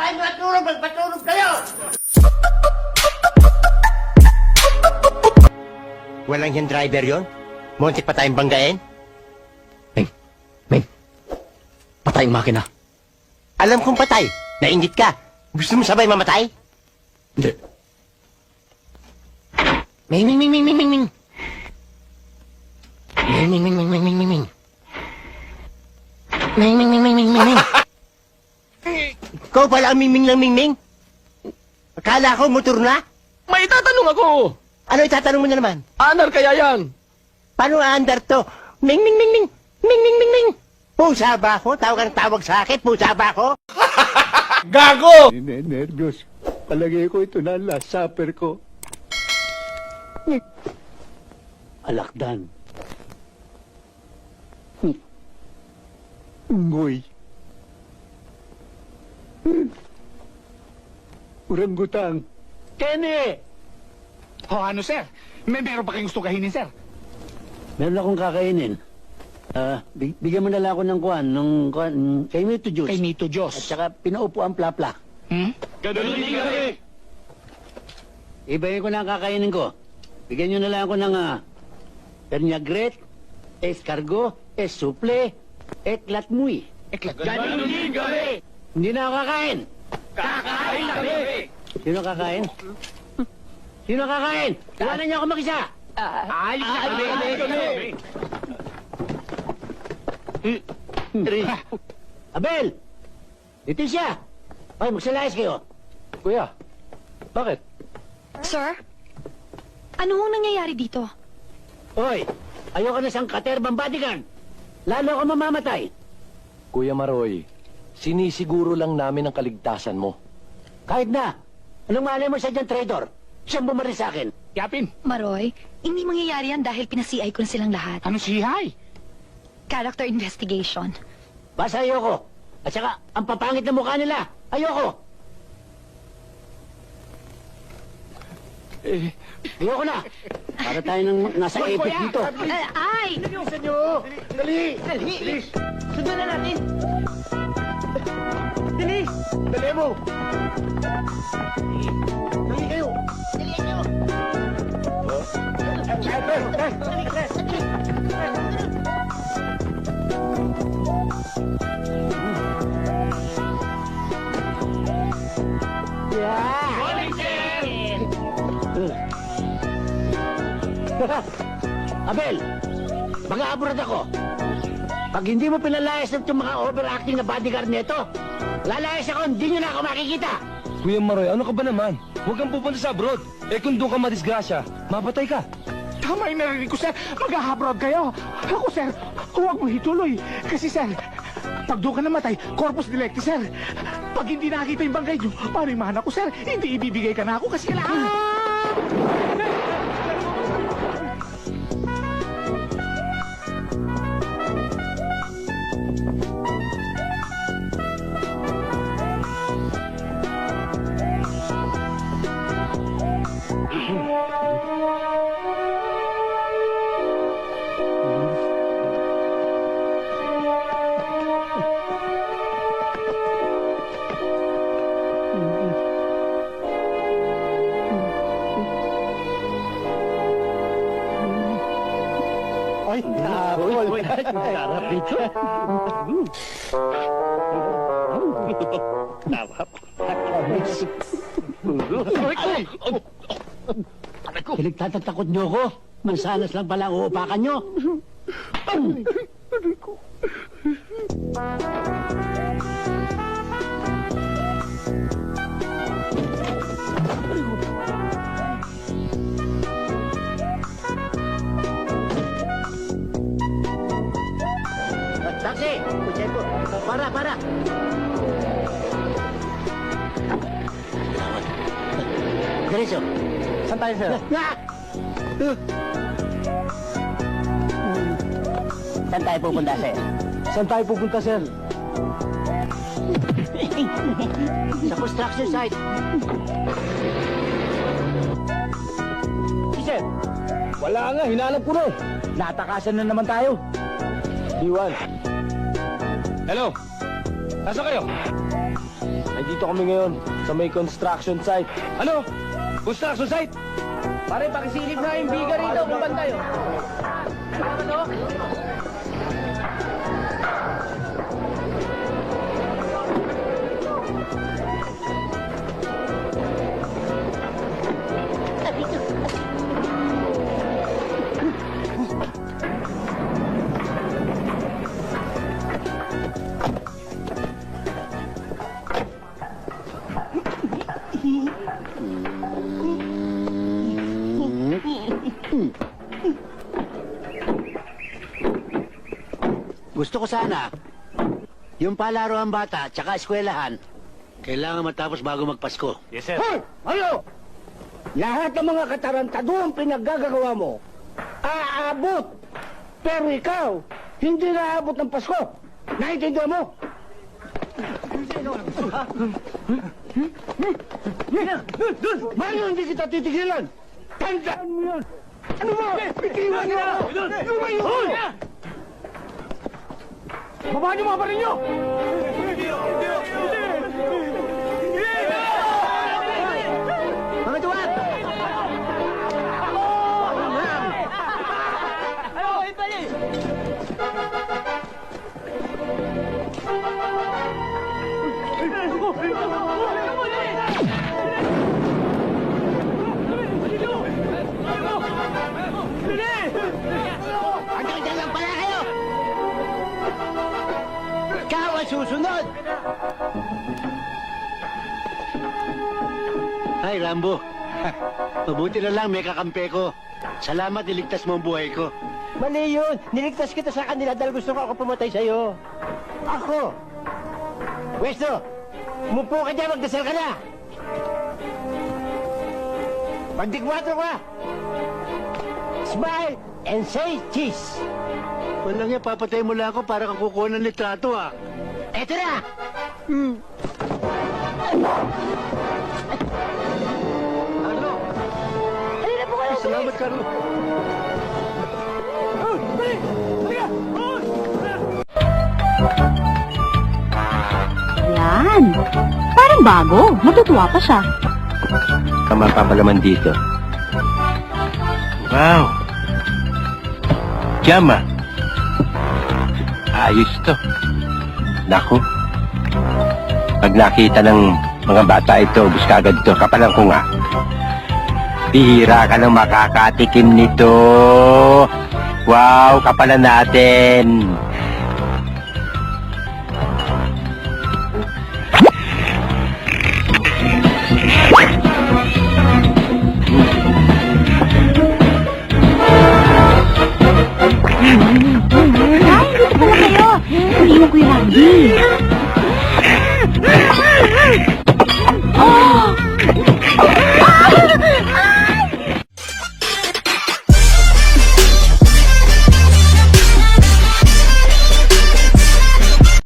kayo matulog, magpatulog kayo! Walang yung driver yon? Muntik pa tayong banggain? Ming, patay ang makina. Alam kong patay. Nainggit ka. Gusto mo sabay mamatay? Hindi. Ming, Ming, Ming, Ming, Ming, Ming, Ming. Ming, Ming, Ming, Ming, Ming, Ming, Ming, Ming. Ming, Ming, Ming, Ming, Ming, Ming, Ming. Ikaw pala ang mingming ng mingming? Akala ko motor na? May tatanong ako. Ano itatanong mo na naman? Anar kaya yan? Paano aandar to? Ming, ming, ming, ming. Ming, ming, ming, ming. Pusa ba ako? Tawag ang tawag sa akin. Pusa ba ako? Gago! Nervyos. Palagay ko ito na last supper ko. Alakdan. Ngoy. Urangutang. Kenny! O ano, sir? Meron pa kayong gusto kainin, sir? Meron akong kakainin. Bigyan mo na lang ako ng kay Mito Juice. Kay Nito At Diyos. saka pinaupo ang plapla. Hmm? Ganun kami! Ibayin ko na ang kakainin ko. Bigyan nyo na lang ako ng pernyagret, escargot, suple, latmuy. Ganun kami! Hindi na ako kakain. Kakain kami! Sino kakain? Sino kakain? Iwanan niyo ako mag-isa. Ayos kami! Abel! Dito siya! Hoy, magsalayas kayo. Kuya, bakit? Sir? Ano hong nangyayari dito? Hoy, ayoko na siyang katerbang bodyguard. Lalo ako mamamatay. Kuya Maroy, sinisiguro lang namin ang kaligtasan mo. Kahit na. Anong malay mo siya dyan, traitor? Siyang bumaril sa akin. Yapin! Maroy, hindi mangyayari yan dahil pinasi-ay ko na silang lahat. Ano si Hay? Character investigation. Basta ayoko. At saka, ang papangit na mukha nila. Ayoko. Ayoko na. Para tayo nang nasa epic dito. Ay! Bilisan nyo! Dali! Dali! Sundan na natin! Dali! Dali mo! Dali kayo! Dali kayo! Abel! Mag-aabroad ako. Pag hindi mo pinalayas ng itong mga overacting na bodyguard nito, lalayas ako, hindi nyo na ako makikita. Kuya Maroy, ano ka ba naman? Huwag kang pupunta sa abroad. Eh kung doon ka madisgrasya, mapatay ka. Tama yung narinig ko, sir. Mag-ahabrod kayo. Ako, sir, huwag mo ituloy. Kasi, sir, pag doon ka namatay, corpus delicti, sir. Pag hindi nakakita yung bangkay nyo, paano yung mana ko, sir? Hindi ibibigay ka na ako kasi kailangan. Ay, tapol! Sarap ito! Pinagtatatakot nyo ko? Mansanas lang pala ang uupakan nyo. Taxi! Puchay po. Para! Diretso. Saan tayo, sir? Saan tayo pupunta, sir? Saan tayo pupunta, sir? Sa construction site. Sir, wala nga, hinanap ko na. Natakasan na naman tayo. Diwan. Hello? Nasaan kayo? Nandito kami ngayon sa may construction site. Ano? Construction site? Pare, pakisilip na yung biga rito kung bantay. Ano? Gusto ko sana, yung palaro ang bata, tsaka eskwelahan, kailangan matapos bago magpasko. Yes, sir. Hoy! Ano? Lahat ng mga katarantaduang pinaggagawa mo, aabot. Pero ikaw, hindi naabot ng Pasko. Naintindihan mo? Mario, hindi kita titigilan. Tandaan mo yan. Ano mo? Bitiwan niyo ako. Lumayo ko. Baba niyo mga baril niyo. Mga duwag! Hanggang dyan lang pala kayo! Ikaw ang susunod! Ay, Rambo. Mabuti na lang may kakampi ko. Salamat, niligtas mo ang buhay ko. Mali yun! Niligtas kita sa kanila dahil gusto ko ako pumatay sa'yo. Ako! Pwesto! Umupo ka dyan, magdasal ka na! Magdigwatro ka! Smile and say cheese! Walang yan, papatay mo lang ako para kang kukuha ng litrato, ah. Eto na! Carlo! Salamat, Carlo. Yan. Parang bago. Matutuwa pa siya. Tama pa naman dito. Wow! Jama! Ayos to. Naku. Pag nakita ng mga bata ito, ubus kagad to. Kapalang ko nga. Bihira ka nang makakatikim nito. Wow, kapalan natin. Ay, dito pala kayo. Hindi mo Kuya Randy.